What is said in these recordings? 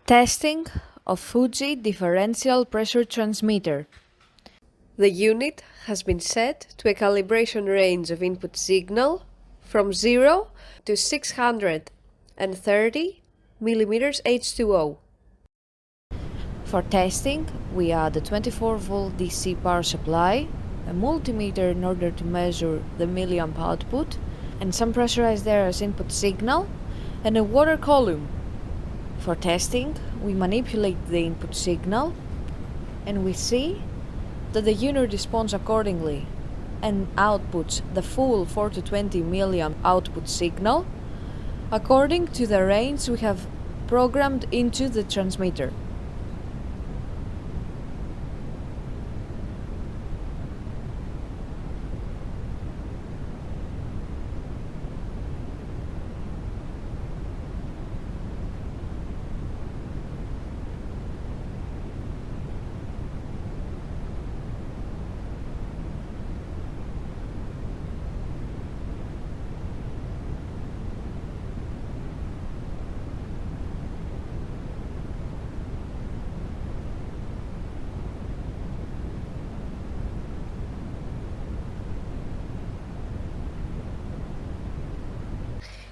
Testing of Fuji Differential Pressure Transmitter. The unit has been set to a calibration range of input signal from 0 to 630 mm H2O. For testing, we add a 24-volt DC power supply, a multimeter in order to measure the milliamp output, and some pressurized air as input signal, and a water column. For testing, we manipulate the input signal, and we see that the unit responds accordingly and outputs the full 4 to 20 milliamp output signal according to the range we have programmed into the transmitter.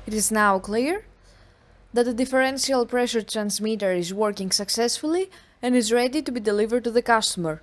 It is now clear that the differential pressure transmitter is working successfully and is ready to be delivered to the customer.